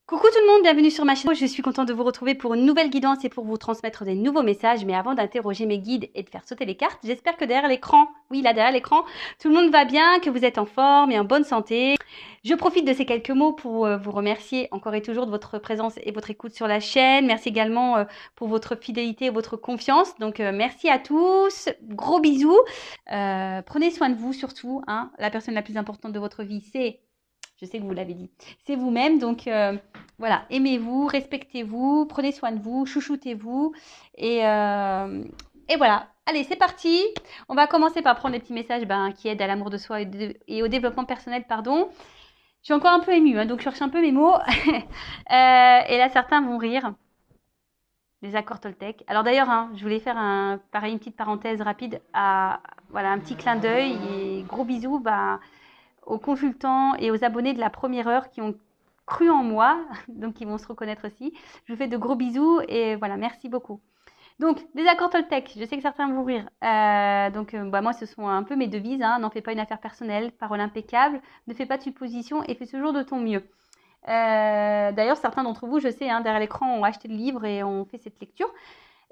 Coucou tout le monde, bienvenue sur ma chaîne. Je suis contente de vous retrouver pour une nouvelle guidance et pour vous transmettre des nouveaux messages. Mais avant d'interroger mes guides et de faire sauter les cartes, j'espère que derrière l'écran, oui là derrière l'écran, tout le monde va bien, que vous êtes en forme et en bonne santé. Je profite de ces quelques mots pour vous remercier encore et toujours de votre présence et votre écoute sur la chaîne. Merci également pour votre fidélité et votre confiance. Donc merci à tous, gros bisous. Prenez soin de vous surtout, hein. La personne la plus importante de votre vie, je sais que vous l'avez dit, c'est vous-même. Donc voilà, aimez-vous, respectez-vous, prenez soin de vous, chouchoutez-vous. Et voilà, allez, c'est parti. On va commencer par prendre des petits messages qui aident à l'amour de soi et au développement personnel, pardon. Je suis encore un peu émue, hein, donc je cherche un peu mes mots. Et là, certains vont rire. Les accords Toltec. Alors d'ailleurs, hein, je voulais faire pareil, une petite parenthèse rapide voilà, un petit clin d'œil et gros bisous aux consultants et aux abonnés de la première heure qui ont cru en moi, donc ils vont se reconnaître aussi. Je vous fais de gros bisous et voilà, merci beaucoup. Donc, des accords Toltec, je sais que certains vont rire. Moi, ce sont un peu mes devises. Hein. N'en fais pas une affaire personnelle, parole impeccable, ne fais pas de suppositions et fais toujours de ton mieux. D'ailleurs, certains d'entre vous, je sais, hein, derrière l'écran, ont acheté le livre et ont fait cette lecture.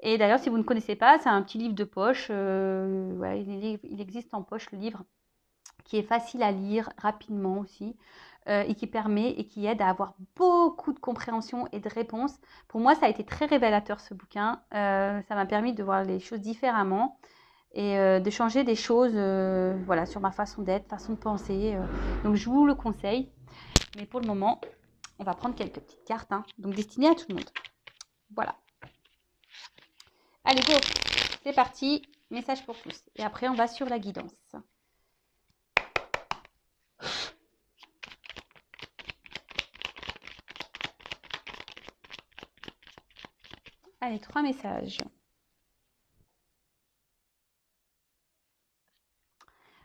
Et d'ailleurs, si vous ne connaissez pas, c'est un petit livre de poche. Il existe en poche le livre qui est facile à lire rapidement aussi et qui permet et qui aide à avoir beaucoup de compréhension et de réponses. Pour moi, ça a été très révélateur ce bouquin. Ça m'a permis de voir les choses différemment et de changer des choses voilà, sur ma façon d'être, façon de penser. Donc, je vous le conseille. Mais pour le moment, on va prendre quelques petites cartes, hein, donc destinées à tout le monde. Voilà. Allez, go, c'est parti. Message pour tous. Et après, on va sur la guidance. Allez, 3 messages.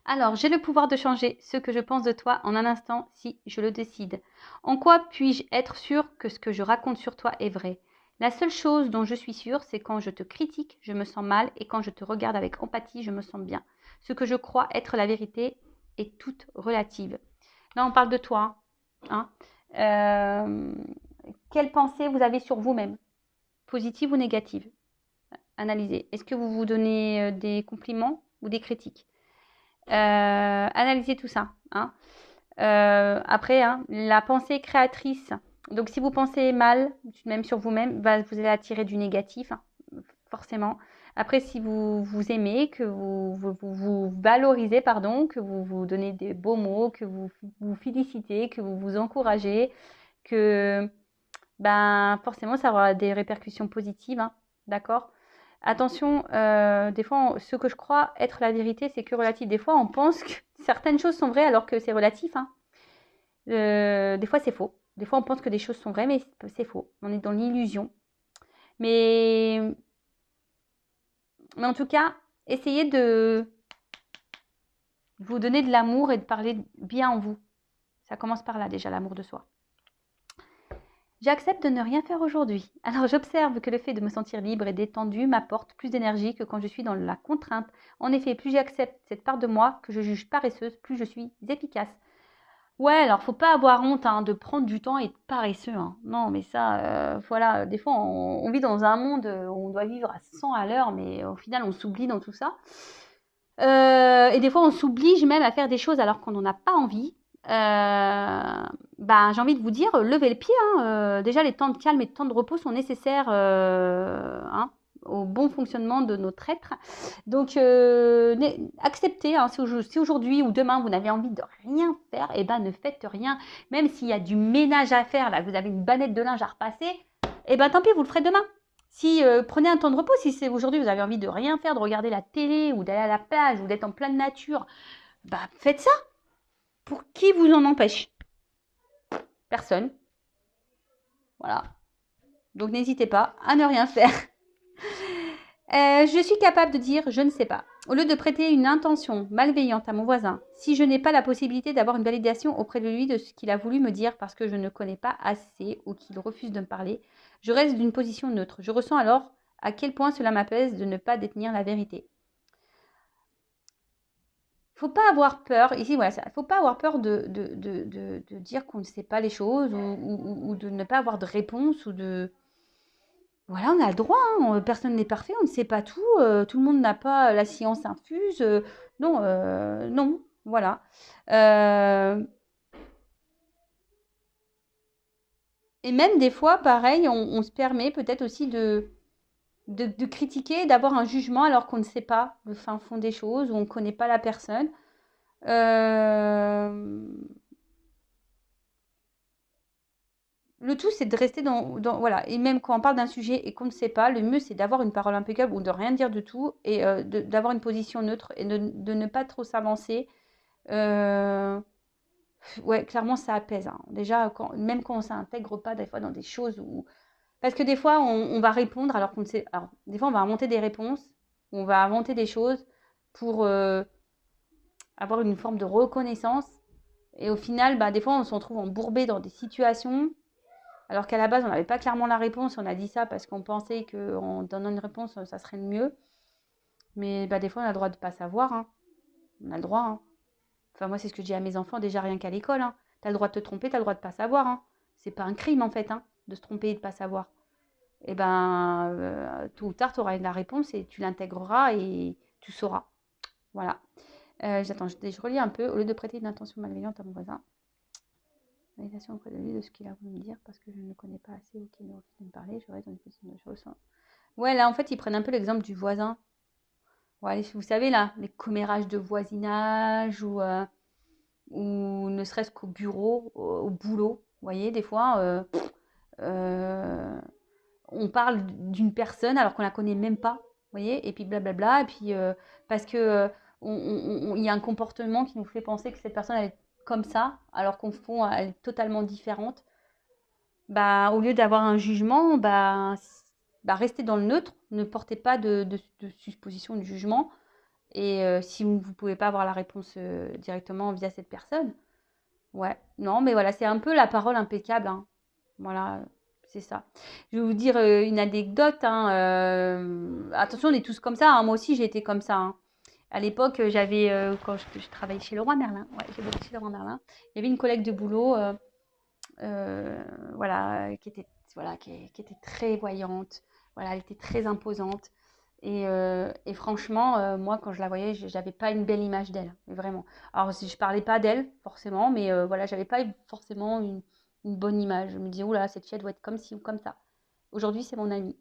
Alors, j'ai le pouvoir de changer ce que je pense de toi en un instant si je le décide. En quoi puis-je être sûre que ce que je raconte sur toi est vrai? La seule chose dont je suis sûre, c'est quand je te critique, je me sens mal et quand je te regarde avec empathie, je me sens bien. Ce que je crois être la vérité est toute relative. Là, on parle de toi. Hein. Euh, Quelle pensée vous avez sur vous-même? Positive ou négative? Analysez. Est-ce que vous vous donnez des compliments ou des critiques? Analysez tout ça. Hein. Après, hein, la pensée créatrice. Donc, si vous pensez mal, même sur vous-même, vous allez attirer du négatif, hein, forcément. Après, si vous vous aimez, que vous valorisez, pardon, que vous vous donnez des beaux mots, que vous vous félicitez, que vous vous encouragez, que forcément, ça aura des répercussions positives. Hein, d'accord? Attention, des fois, ce que je crois être la vérité, c'est que relatif. Des fois, on pense que certaines choses sont vraies alors que c'est relatif. Hein. Des fois, c'est faux. Des fois, on pense que des choses sont vraies, mais c'est faux. On est dans l'illusion. Mais, mais en tout cas, essayez de vous donner de l'amour et de parler bien en vous. Ça commence par là déjà, l'amour de soi. J'accepte de ne rien faire aujourd'hui. Alors j'observe que le fait de me sentir libre et détendue m'apporte plus d'énergie que quand je suis dans la contrainte. En effet, plus j'accepte cette part de moi que je juge paresseuse, plus je suis efficace. Ouais, alors faut pas avoir honte hein, de prendre du temps et être paresseux. Hein. Non, mais ça, voilà, des fois on vit dans un monde où on doit vivre à 100 à l'heure, mais au final on s'oublie dans tout ça. Et des fois on s'oblige même à faire des choses alors qu'on n'en a pas envie. J'ai envie de vous dire, levez le pied. Hein, déjà, les temps de calme et de temps de repos sont nécessaires hein, au bon fonctionnement de notre être. Donc, acceptez. Hein, si aujourd'hui ou demain, vous n'avez envie de rien faire, ne faites rien. Même s'il y a du ménage à faire, là, vous avez une banette de linge à repasser, tant pis, vous le ferez demain. Si prenez un temps de repos, si c'est aujourd'hui vous avez envie de rien faire, de regarder la télé ou d'aller à la plage ou d'être en pleine nature, faites ça. Pour qui vous en empêche? Personne. Voilà. Donc n'hésitez pas à ne rien faire. Je suis capable de dire je ne sais pas. Au lieu de prêter une intention malveillante à mon voisin, si je n'ai pas la possibilité d'avoir une validation auprès de lui de ce qu'il a voulu me dire parce que je ne connais pas assez ou qu'il refuse de me parler, je reste d'une position neutre. Je ressens alors à quel point cela m'apaise de ne pas détenir la vérité. faut pas avoir peur, ici, voilà, il faut pas avoir peur de dire qu'on ne sait pas les choses ou de ne pas avoir de réponse ou de... Voilà, on a le droit, hein, personne n'est parfait, on ne sait pas tout, tout le monde n'a pas la science infuse, non, non, voilà. Euh, et même des fois, pareil, on se permet peut-être aussi de critiquer, d'avoir un jugement alors qu'on ne sait pas le fin fond des choses ou on ne connaît pas la personne. Euh, Le tout, c'est de rester voilà. Et même quand on parle d'un sujet et qu'on ne sait pas, le mieux, c'est d'avoir une parole impeccable ou de rien dire du tout et d'avoir une position neutre et de ne pas trop s'avancer. Euh, ouais, clairement, ça apaise, hein. Déjà, même quand on ne s'intègre pas des fois dans des choses où... Parce que des fois, on va répondre alors qu'on ne sait... Alors, des fois, on va inventer des réponses, on va inventer des choses pour avoir une forme de reconnaissance. Et au final, bah, des fois, on se retrouve embourbé dans des situations alors qu'à la base, on n'avait pas clairement la réponse. On a dit ça parce qu'on pensait qu'en donnant une réponse, ça serait le mieux. Mais bah, des fois, on a le droit de ne pas savoir, hein. On a le droit, hein. Enfin, moi, c'est ce que je dis à mes enfants, déjà rien qu'à l'école, hein. Tu as le droit de te tromper, tu as le droit de ne pas savoir, hein. C'est pas un crime, en fait, hein, de se tromper et de ne pas savoir. Et ben, tôt ou tard, tu auras la réponse et tu l'intégreras et tu sauras. Voilà. J'attends, je relis un peu. Au lieu de prêter une intention malveillante à mon voisin, validation auprès de lui de ce qu'il a voulu me dire parce que je ne le connais pas assez ou qu'il ne refuse de me parler, je reste dans une position de choses. Ouais, là, en fait, ils prennent un peu l'exemple du voisin. Ouais, vous savez, là, les commérages de voisinage ou ne serait-ce qu'au bureau, au boulot. Vous voyez, des fois, euh, on parle d'une personne alors qu'on la connaît même pas. Vous voyez, et puis blablabla. Et puis, parce que il y a un comportement qui nous fait penser que cette personne, elle est comme ça, alors qu'au fond, elle est totalement différente. Bah, au lieu d'avoir un jugement, bah, restez dans le neutre, ne portez pas de supposition, de jugement. Et si vous ne pouvez pas avoir la réponse directement via cette personne, ouais, non, mais voilà, c'est un peu la parole impeccable, hein. Voilà, c'est ça. Je vais vous dire une anecdote, hein, attention, on est tous comme ça, hein. Moi aussi, j'ai été comme ça, hein. À l'époque, j'avais, quand je travaillais chez Leroy Merlin, ouais, j'ai bossé chez Leroy Merlin, il y avait une collègue de boulot, voilà, qui était très voyante, voilà, elle était très imposante. Et franchement, moi, quand je la voyais, j'avais pas une belle image d'elle, mais vraiment. Alors, si je parlais pas d'elle, forcément, mais voilà, j'avais pas forcément une bonne image. Je me disais, oula, cette fille, elle doit être comme ci ou comme ça. Aujourd'hui, c'est mon amie.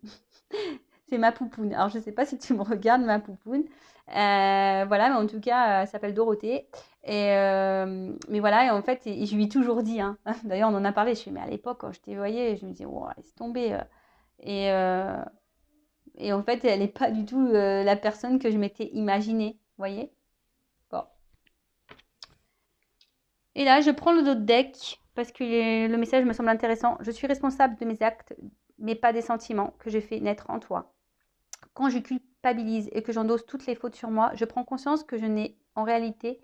C'est ma poupoune. Alors, je sais pas si tu me regardes, ma poupoune. Voilà, mais en tout cas, elle s'appelle Dorothée. Mais voilà, et en fait, je lui ai toujours dit, hein. D'ailleurs, on en a parlé. Je fais, mais à l'époque, quand je te voyais, je me disais, oh, laisse tomber. Et, euh, et en fait, elle n'est pas du tout la personne que je m'étais imaginée. Vous voyez? Bon. Et là, je prends le dos de deck parce que le message me semble intéressant. Je suis responsable de mes actes, mais pas des sentiments que j'ai fait naître en toi. Quand je culpabilise et que j'endosse toutes les fautes sur moi, je prends conscience que je n'ai en réalité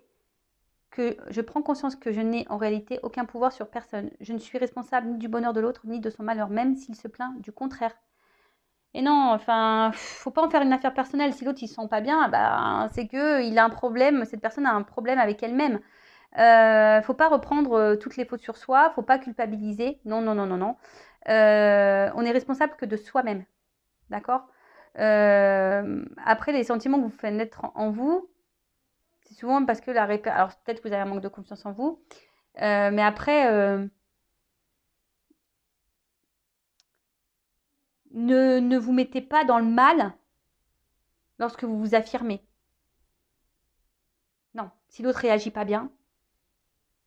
aucun pouvoir sur personne. Je ne suis responsable ni du bonheur de l'autre, ni de son malheur, même s'il se plaint du contraire. Et non, enfin, faut pas en faire une affaire personnelle. Si l'autre il se sent pas bien, bah, c'est que il a un problème, cette personne a un problème avec elle-même. Faut pas reprendre toutes les fautes sur soi, faut pas culpabiliser. Non, non, non, non, non. On est responsable que de soi-même, d'accord? Après, les sentiments que vous faites naître en vous, c'est souvent parce que alors peut-être que vous avez un manque de confiance en vous, mais après, ne vous mettez pas dans le mal lorsque vous vous affirmez. Non, si l'autre réagit pas bien,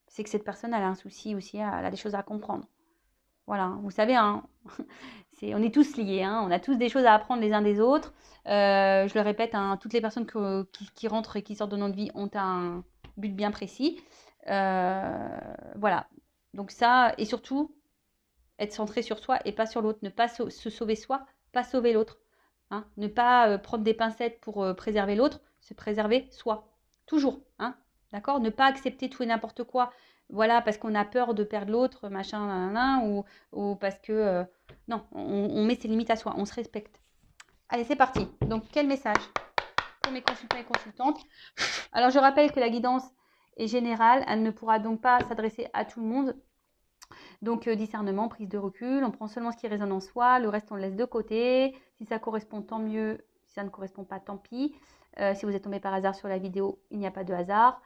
c'est que cette personne elle a un souci aussi, elle a des choses à comprendre. Voilà, vous savez, hein, on est tous liés, hein, on a tous des choses à apprendre les uns des autres. Je le répète, hein, toutes les personnes qui rentrent et qui sortent de notre vie ont un but bien précis. Voilà, donc ça, et surtout, être centré sur soi et pas sur l'autre, ne pas se sauver soi, pas sauver l'autre. Hein, ne pas prendre des pincettes pour préserver l'autre, se préserver soi, toujours, hein, d'accord? Ne pas accepter tout et n'importe quoi, voilà, parce qu'on a peur de perdre l'autre, machin, nanana, ou parce que, non, on met ses limites à soi, on se respecte. Allez, c'est parti. Donc, quel message pour mes consultants et consultantes. Alors, je rappelle que la guidance est générale. Elle ne pourra donc pas s'adresser à tout le monde. Donc, discernement, prise de recul. On prend seulement ce qui résonne en soi. Le reste, on le laisse de côté. Si ça correspond, tant mieux. Si ça ne correspond pas, tant pis. Si vous êtes tombé par hasard sur la vidéo, il n'y a pas de hasard.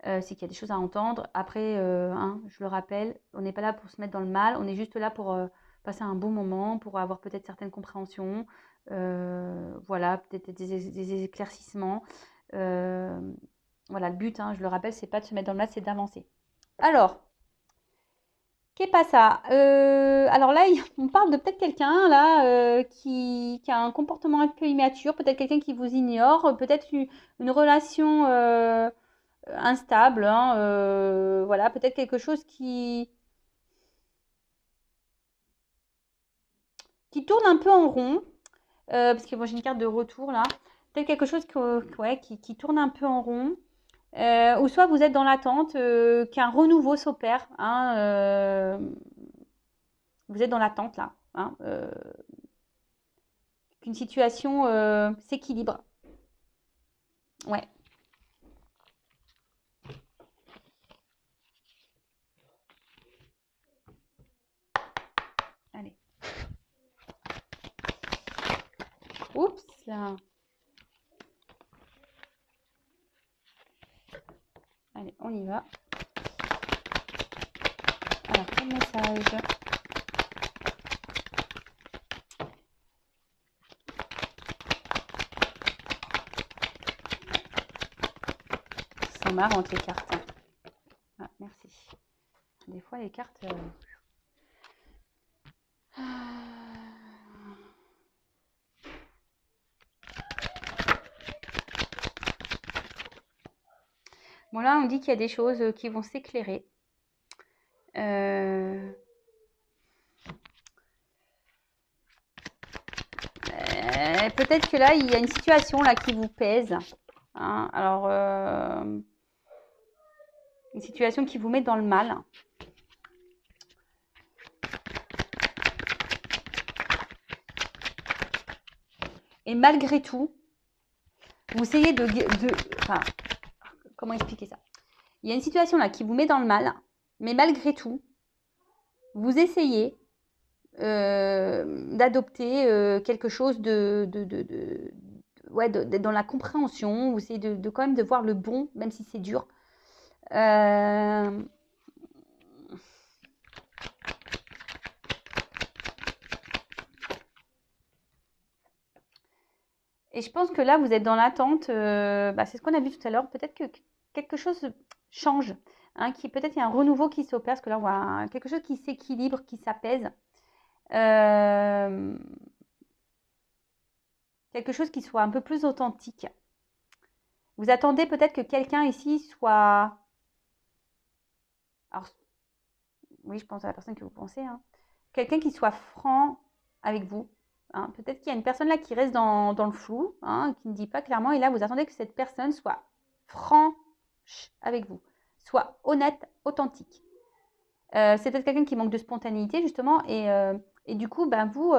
C'est qu'il y a des choses à entendre. Après, je le rappelle, on n'est pas là pour se mettre dans le mal. On est juste là pour passer un bon moment, pour avoir peut-être certaines compréhensions. Voilà, peut-être des éclaircissements. Voilà, le but, je le rappelle, c'est pas de se mettre dans le mal, c'est d'avancer. Alors, qu'est pas ça alors là, on parle de peut-être quelqu'un là qui a un comportement un peu immature, peut-être quelqu'un qui vous ignore, peut-être une relation instable, voilà, peut-être quelque chose qui tourne un peu en rond, parce que moi j'ai une carte de retour là, peut-être quelque chose ouais, qui tourne un peu en rond, ou soit vous êtes dans l'attente qu'un renouveau s'opère, vous êtes dans l'attente là, qu'une situation s'équilibre. Ouais. Allez. Oups là. Allez, on y va. Alors, quel message? C'est marrant les cartes. Ah, merci. Des fois, les cartes... Bon, là, on dit qu'il y a des choses qui vont s'éclairer. Peut-être que là, il y a une situation là qui vous pèse. Alors, une situation qui vous met dans le mal. Et malgré tout, vous essayez enfin, comment expliquer ça? Il y a une situation là qui vous met dans le mal, mais malgré tout, vous essayez d'adopter quelque chose ouais, d'être dans la compréhension, vous essayez de quand même de voir le bon, même si c'est dur. Et je pense que là, vous êtes dans l'attente, c'est ce qu'on a vu tout à l'heure, peut-être que quelque chose change, peut-être il y a un renouveau qui s'opère, parce que là, on voit quelque chose qui s'équilibre, qui s'apaise. Quelque chose qui soit un peu plus authentique. Vous attendez peut-être que quelqu'un ici soit... Alors, oui, je pense à la personne que vous pensez. Quelqu'un qui soit franc avec vous. Peut-être qu'il y a une personne là qui reste dans le flou, qui ne dit pas clairement. Et là, vous attendez que cette personne soit franche avec vous, soit honnête, authentique. C'est peut-être quelqu'un qui manque de spontanéité, justement. Et du coup, vous,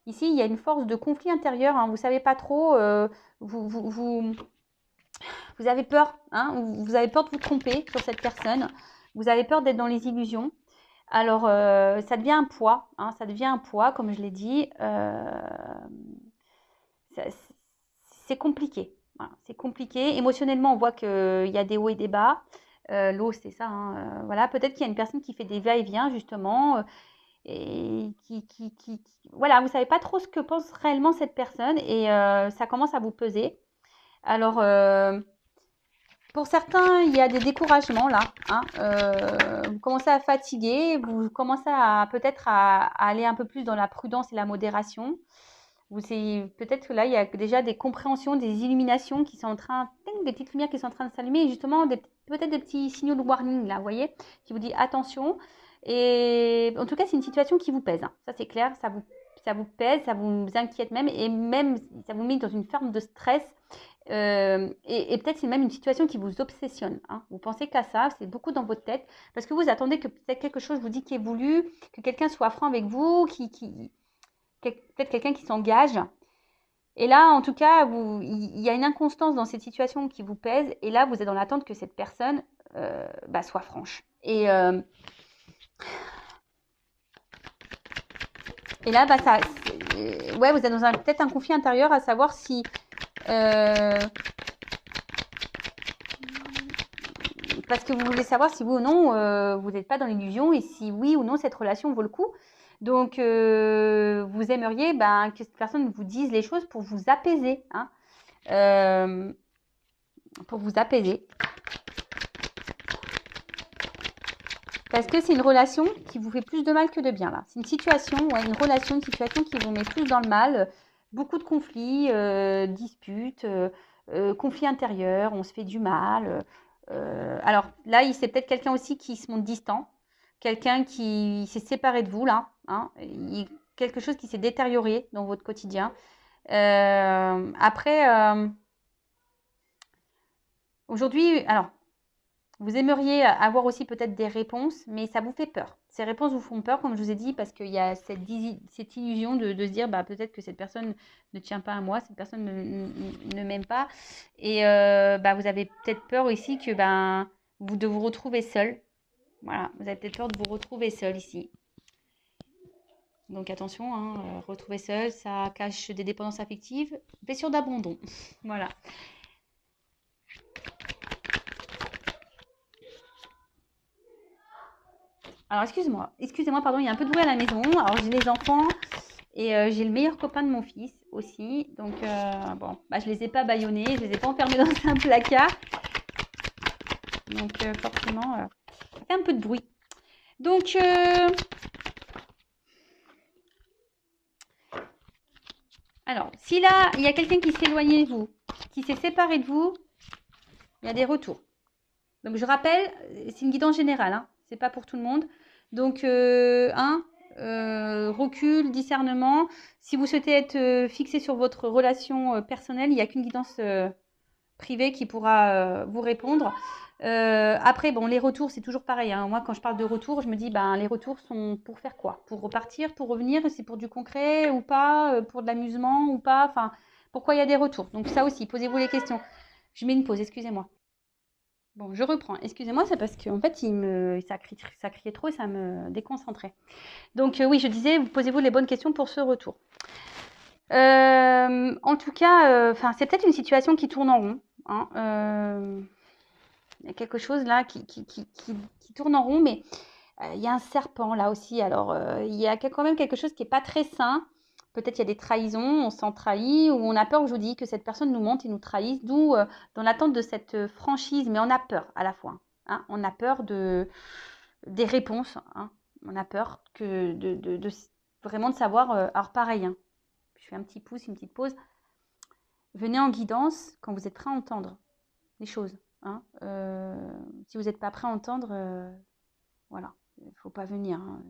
ici, il y a une force de conflit intérieur. Vous ne savez pas trop. Vous avez peur. Vous avez peur de vous tromper sur cette personne. Vous avez peur d'être dans les illusions. Alors, ça devient un poids. Ça devient un poids, comme je l'ai dit. C'est compliqué. Voilà, c'est compliqué. Émotionnellement, on voit qu'il y a des hauts et des bas. L'eau, c'est ça. Voilà, peut-être qu'il y a une personne qui fait des va-et-vient, justement, et voilà, vous savez pas trop ce que pense réellement cette personne, et ça commence à vous peser. Alors, pour certains, il y a des découragements là. Vous commencez à fatiguer, vous commencez à peut-être à aller un peu plus dans la prudence et la modération. Peut-être que là, il y a déjà des compréhensions, des illuminations qui sont en train, des petites lumières qui sont en train de s'allumer, et justement peut-être des petits signaux de warning là, vous voyez, qui vous dit attention. Et en tout cas, c'est une situation qui vous pèse. Ça c'est clair, ça vous pèse, ça vous inquiète même, et même ça vous met dans une forme de stress. Et peut-être c'est même une situation qui vous obsessionne. Vous pensez qu'à ça, c'est beaucoup dans votre tête, parce que vous attendez que peut-être quelque chose vous dit qui est voulu, que quelqu'un soit franc avec vous, peut-être quelqu'un qui s'engage. Et là, en tout cas, il y a une inconstance dans cette situation qui vous pèse. Et là, vous êtes dans l'attente que cette personne soit franche. Et là, ouais, vous êtes dans peut-être un conflit intérieur à savoir si parce que vous voulez savoir si oui ou non vous n'êtes pas dans l'illusion et si oui ou non cette relation vaut le coup. Donc, vous aimeriez que cette personne vous dise les choses pour vous apaiser, hein, pour vous apaiser. Parce que c'est une relation qui vous fait plus de mal que de bien, là. C'est une situation, ouais, une relation, une situation qui vous met plus dans le mal. Beaucoup de conflits, disputes, conflits intérieurs, on se fait du mal. Alors là, c'est peut-être quelqu'un aussi qui se montre distant, quelqu'un qui s'est séparé de vous, là. Hein, quelque chose qui s'est détérioré dans votre quotidien. Après, aujourd'hui, alors, vous aimeriez avoir aussi peut-être des réponses, mais ça vous fait peur. Ces réponses vous font peur, comme je vous ai dit, parce qu'il y a cette illusion de se dire peut-être que cette personne ne tient pas à moi, cette personne ne m'aime pas. Et vous avez peut-être peur aussi que de vous retrouver seul. Voilà, vous avez peut-être peur de vous retrouver seul ici. Donc attention, hein, retrouver seul, ça cache des dépendances affectives, blessure d'abandon. Voilà. Alors excusez-moi, pardon, il y a un peu de bruit à la maison. Alors j'ai les enfants et j'ai le meilleur copain de mon fils aussi. Donc bon, je les ai pas bâillonnés, je les ai pas enfermés dans un placard. Donc forcément, ça fait un peu de bruit. Donc alors, si là, il y a quelqu'un qui s'est éloigné de vous, qui s'est séparé de vous, il y a des retours. Donc je rappelle, c'est une guidance générale, hein, c'est pas pour tout le monde. Donc recul, discernement. Si vous souhaitez être fixé sur votre relation personnelle, il n'y a qu'une guidance privée qui pourra vous répondre. Après, bon, les retours, c'est toujours pareil, hein. Moi, quand je parle de retour, je me dis, les retours sont pour faire quoi? Pour repartir, pour revenir? C'est pour du concret ou pas? Pour de l'amusement ou pas? Enfin, pourquoi il y a des retours? Donc ça aussi, posez-vous les questions. Je mets une pause, excusez-moi. Bon, je reprends. Excusez-moi, c'est parce qu'en fait, ça criait trop et ça me déconcentrait. Donc oui, je disais, posez-vous les bonnes questions pour ce retour. En tout cas, c'est peut-être une situation qui tourne en rond, hein. Il y a quelque chose là qui tourne en rond, mais il y a un serpent là aussi. Alors, il y a quand même quelque chose qui n'est pas très sain. Peut-être il y a des trahisons, on s'en trahit, ou on a peur, je vous dis, que cette personne nous mente et nous trahisse, d'où dans l'attente de cette franchise, mais on a peur à la fois, hein. On a peur des réponses, hein. On a peur vraiment de savoir. Alors pareil, hein, je fais un petit pouce, une petite pause. Venez en guidance quand vous êtes prêt à entendre les choses, hein. Si vous n'êtes pas prêt à entendre, voilà, il ne faut pas venir, hein.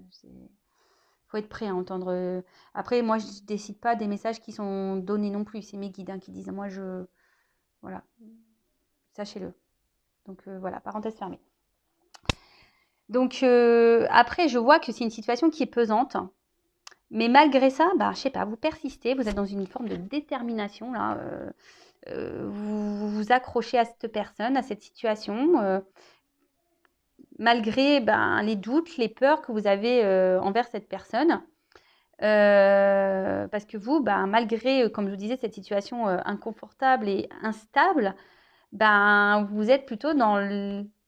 Faut être prêt à entendre. Après, moi, je ne décide pas des messages qui sont donnés non plus. C'est mes guides, hein, qui disent. Moi, voilà, sachez-le. Donc voilà, parenthèse fermée. Donc après, je vois que c'est une situation qui est pesante. Mais malgré ça, je sais pas, vous persistez, vous êtes dans une forme de détermination là. Vous vous accrochez à cette personne, à cette situation, malgré les doutes, les peurs que vous avez envers cette personne. Parce que vous, malgré, comme je vous disais, cette situation inconfortable et instable, vous êtes plutôt dans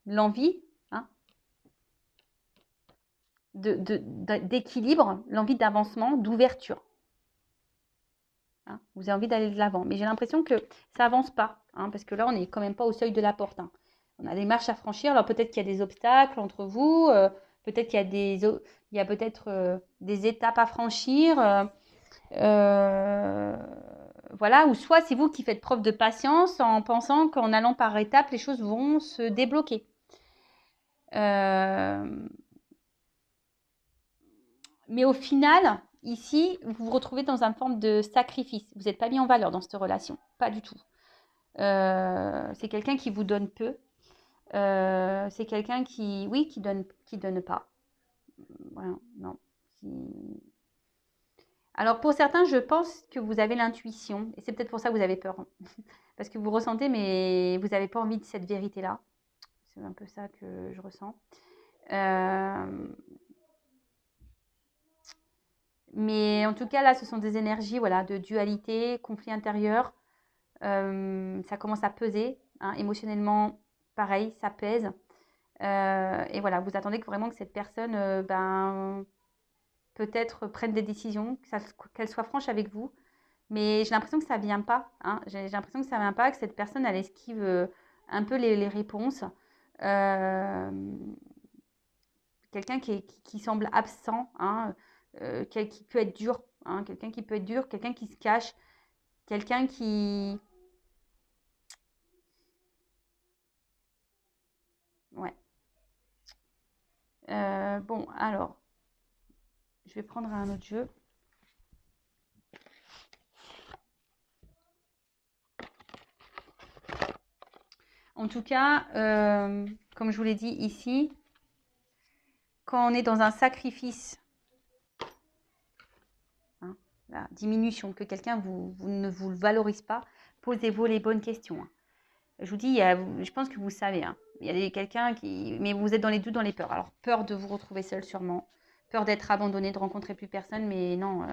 l'envie, hein, d'équilibre, l'envie d'avancement, d'ouverture. Hein. Vous avez envie d'aller de l'avant. Mais j'ai l'impression que ça avance pas, hein, parce que là, on n'est quand même pas au seuil de la porte, hein. On a des marches à franchir. Alors peut-être qu'il y a des obstacles entre vous, peut-être qu'il y a peut-être des étapes à franchir. Voilà, ou soit c'est vous qui faites preuve de patience en pensant qu'en allant par étapes, les choses vont se débloquer. Mais au final, ici, vous vous retrouvez dans une forme de sacrifice. Vous n'êtes pas mis en valeur dans cette relation, pas du tout. C'est quelqu'un qui vous donne peu. C'est quelqu'un qui donne pas. Voilà, non. Alors pour certains, je pense que vous avez l'intuition, et c'est peut-être pour ça que vous avez peur. Parce que vous ressentez, mais vous n'avez pas envie de cette vérité-là. C'est un peu ça que je ressens. Euh, mais en tout cas, là, ce sont des énergies voilà, de dualité, conflit intérieur. Ça commence à peser. Hein, émotionnellement, pareil, ça pèse. Et voilà, vous attendez vraiment que cette personne, peut-être prenne des décisions, qu'elle soit franche avec vous. Mais j'ai l'impression que ça vient pas. Hein. J'ai l'impression que ça vient pas, que cette personne, elle esquive un peu les réponses. Euh, Quelqu'un qui semble absent, hein, qui peut être dur. Hein, quelqu'un qui peut être dur, quelqu'un qui se cache, quelqu'un qui... Ouais. Bon, alors, je vais prendre un autre jeu. En tout cas, comme je vous l'ai dit ici, quand on est dans un sacrifice, hein, la diminution, que quelqu'un ne vous valorise pas, posez-vous les bonnes questions. Hein. Je vous dis, je pense que vous savez, hein, il y a quelqu'un qui... Mais vous êtes dans les doutes, dans les peurs. Alors, peur de vous retrouver seul sûrement, peur d'être abandonné, de rencontrer plus personne, mais non,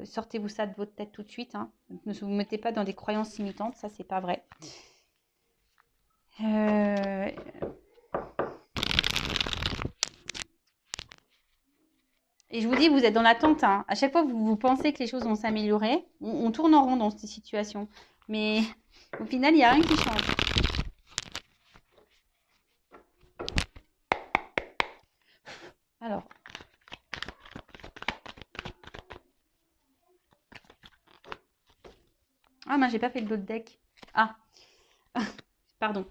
sortez-vous ça de votre tête tout de suite. Hein. Ne vous mettez pas dans des croyances limitantes, ça, c'est pas vrai. Et je vous dis, vous êtes dans l'attente. Hein. À chaque fois que vous pensez que les choses vont s'améliorer, on tourne en rond dans cette situation. Mais au final, il n'y a rien qui change. Alors. Ah, mais j'ai pas fait le d'autres deck. Ah, pardon.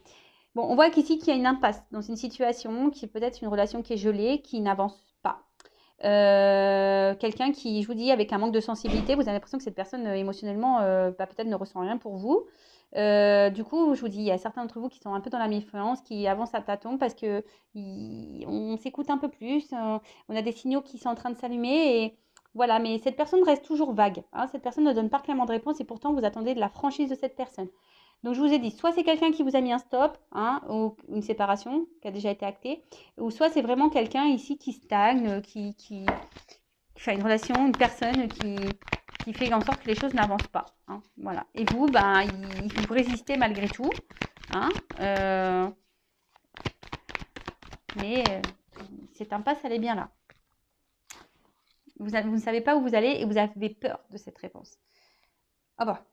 Bon, on voit qu'ici, qu'il y a une impasse dans une situation qui est peut-être une relation qui est gelée, qui n'avance pas. Quelqu'un qui, je vous dis, avec un manque de sensibilité, vous avez l'impression que cette personne émotionnellement peut-être ne ressent rien pour vous. Du coup, je vous dis, il y a certains d'entre vous qui sont un peu dans la méfiance, qui avancent à tâtons parce que on s'écoute un peu plus, on a des signaux qui sont en train de s'allumer et voilà, mais cette personne reste toujours vague. Hein, cette personne ne donne pas clairement de réponse et pourtant vous attendez de la franchise de cette personne. Donc je vous ai dit, soit c'est quelqu'un qui vous a mis un stop, hein, ou une séparation qui a déjà été actée, ou soit c'est vraiment quelqu'un ici qui stagne, qui fait une relation, une personne qui fait en sorte que les choses n'avancent pas. Hein, voilà. Et vous, vous résistez malgré tout. Hein, mais cette impasse, elle est bien là. Vous ne savez pas où vous allez et vous avez peur de cette réponse. Ah bah.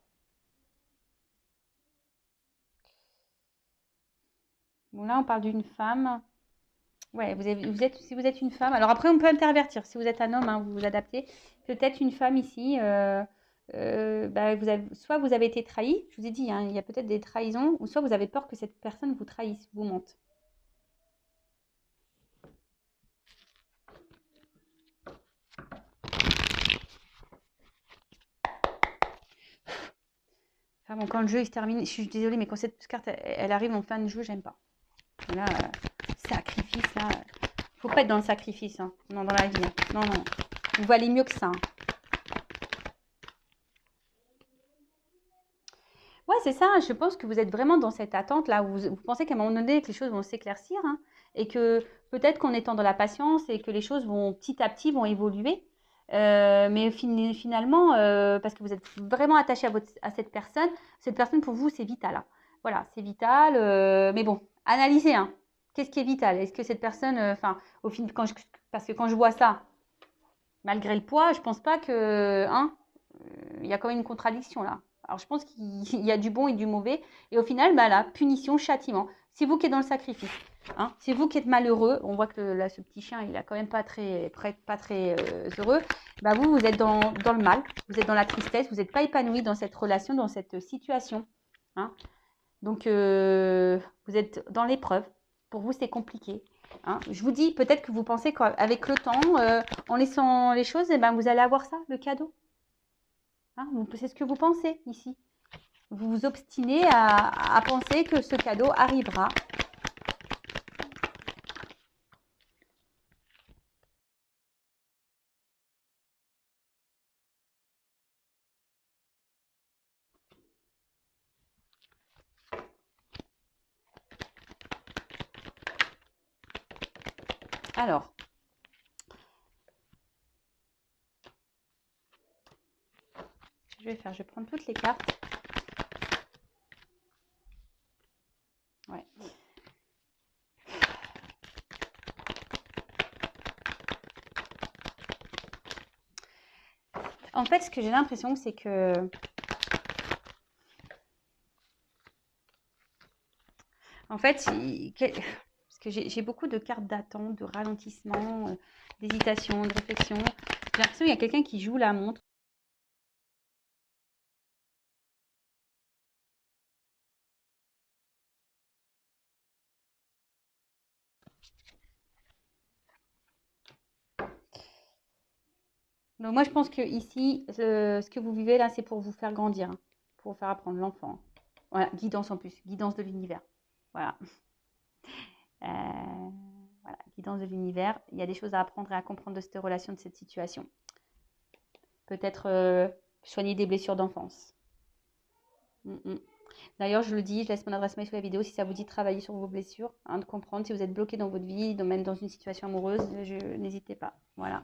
Bon, là, on parle d'une femme. Ouais, si vous êtes une femme, alors après on peut intervertir. Si vous êtes un homme, hein, vous vous adaptez. Peut-être une femme ici, soit vous avez été trahi, je vous ai dit, hein, il y a peut-être des trahisons, ou soit vous avez peur que cette personne vous trahisse, vous mente. Enfin bon, quand le jeu il se termine, je suis désolée, mais quand cette carte elle arrive en fin de jeu, j'aime pas. Là, sacrifice, là, faut pas être dans le sacrifice, hein. Non, dans la vie. Hein. Non, non, vous valez mieux que ça. Hein. Ouais, c'est ça. Je pense que vous êtes vraiment dans cette attente là où vous pensez qu'à un moment donné que les choses vont s'éclaircir hein, et que peut-être qu'en étant dans la patience et que les choses vont petit à petit vont évoluer. Mais finalement, parce que vous êtes vraiment attaché à cette personne pour vous c'est vital. Hein. Voilà, c'est vital. Mais bon, analysez. Hein. Qu'est-ce qui est vital? Est-ce que cette personne, enfin, au final, parce que quand je vois ça, malgré le poids, je pense pas que, hein, il y a quand même une contradiction là. Alors je pense qu'il y a du bon et du mauvais. Et au final, là, punition, châtiment. C'est vous qui êtes dans le sacrifice. Hein. C'est vous qui êtes malheureux. On voit que là, ce petit chien, il a quand même pas très heureux. Vous êtes dans le mal. Vous êtes dans la tristesse. Vous n'êtes pas épanoui dans cette relation, dans cette situation. Hein. Donc, vous êtes dans l'épreuve. Pour vous, c'est compliqué. Hein. Je vous dis, peut-être que vous pensez qu'avec le temps, en laissant les choses, vous allez avoir ça, le cadeau. Hein, c'est ce que vous pensez ici. Vous vous obstinez à penser que ce cadeau arrivera. Alors, ce que je vais faire, je vais prendre toutes les cartes. Ouais. En fait, ce que j'ai l'impression, c'est que... En fait, parce que j'ai beaucoup de cartes d'attente, de ralentissement, d'hésitation, de réflexion. J'ai l'impression qu'il y a quelqu'un qui joue la montre. Donc moi, je pense que ici, ce que vous vivez là, c'est pour vous faire grandir, hein, pour vous faire apprendre l'enfant. Voilà, guidance en plus, guidance de l'univers. Voilà. Voilà, guidance de l'univers. Il y a des choses à apprendre et à comprendre de cette relation, de cette situation. Peut-être soigner des blessures d'enfance. D'ailleurs, je le dis, je laisse mon adresse mail sous la vidéo si ça vous dit de travailler sur vos blessures, hein, de comprendre si vous êtes bloqué dans votre vie, même dans une situation amoureuse, n'hésitez pas. Voilà.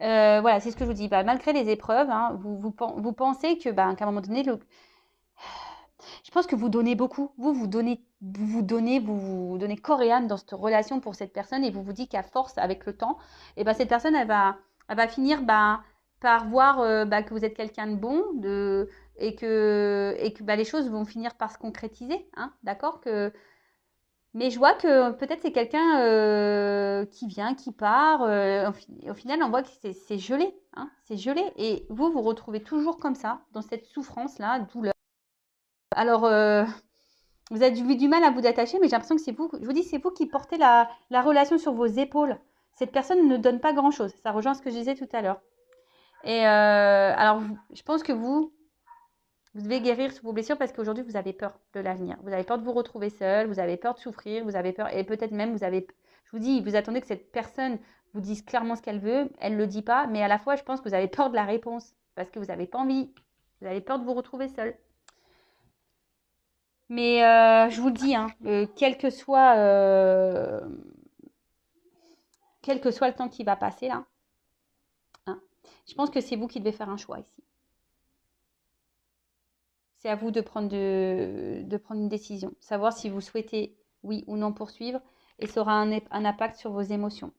Voilà, c'est ce que je vous dis. Bah, malgré les épreuves, hein, vous pensez que, bah, qu'à un moment donné, je pense que vous donnez beaucoup. Vous donnez corps et âme dans cette relation pour cette personne et vous vous dites qu'à force, avec le temps, et bah, cette personne, elle va finir bah, par voir bah, que vous êtes quelqu'un de bon et que bah, les choses vont finir par se concrétiser. Hein, d'accord mais je vois que peut-être c'est quelqu'un qui vient, qui part. Au final, on voit que c'est gelé. Hein, c'est gelé. Et vous vous retrouvez toujours comme ça, dans cette souffrance-là, douleur. Alors, vous avez du mal à vous détacher, mais j'ai l'impression que c'est vous, je vous dis, c'est vous qui portez la relation sur vos épaules. Cette personne ne donne pas grand-chose. Ça rejoint ce que je disais tout à l'heure. Et alors, je pense que vous devez guérir vos blessures parce qu'aujourd'hui, vous avez peur de l'avenir. Vous avez peur de vous retrouver seul, vous avez peur de souffrir, vous avez peur, et peut-être même, je vous dis, vous attendez que cette personne vous dise clairement ce qu'elle veut, elle ne le dit pas, mais à la fois, je pense que vous avez peur de la réponse parce que vous n'avez pas envie, vous avez peur de vous retrouver seul. Mais je vous le dis, hein, quel que soit le temps qui va passer là, hein, je pense que c'est vous qui devez faire un choix ici. C'est à vous de prendre une décision, savoir si vous souhaitez oui ou non poursuivre, et ça aura un impact sur vos émotions.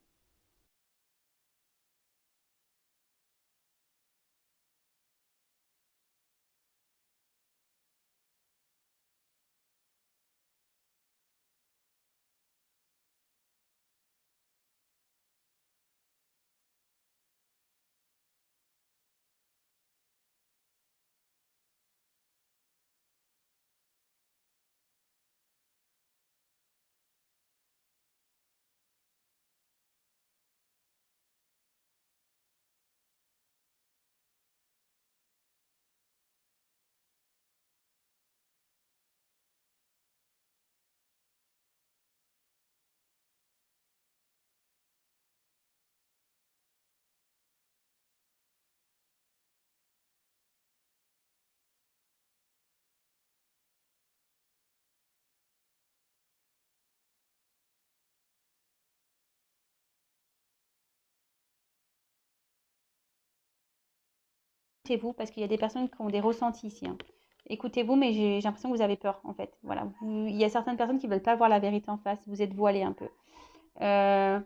Écoutez-vous, parce qu'il y a des personnes qui ont des ressentis ici. Hein. Écoutez-vous, mais j'ai l'impression que vous avez peur, en fait. Voilà. Il y a certaines personnes qui ne veulent pas voir la vérité en face. Vous êtes voilé un peu. Hein,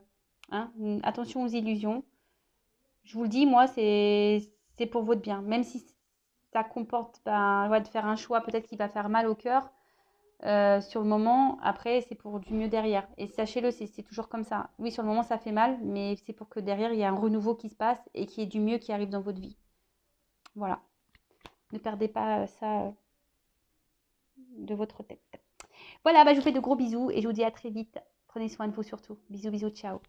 attention aux illusions. Je vous le dis, moi, c'est pour votre bien. Même si ça comporte ouais, de faire un choix peut-être qui va faire mal au cœur sur le moment, après, c'est pour du mieux derrière. Et sachez-le, c'est toujours comme ça. Oui, sur le moment, ça fait mal, mais c'est pour que derrière, il y ait un renouveau qui se passe et qu'il y ait du mieux qui arrive dans votre vie. Voilà. Ne perdez pas ça de votre tête. Voilà, bah, je vous fais de gros bisous et je vous dis à très vite. Prenez soin de vous surtout. Bisous, bisous, ciao.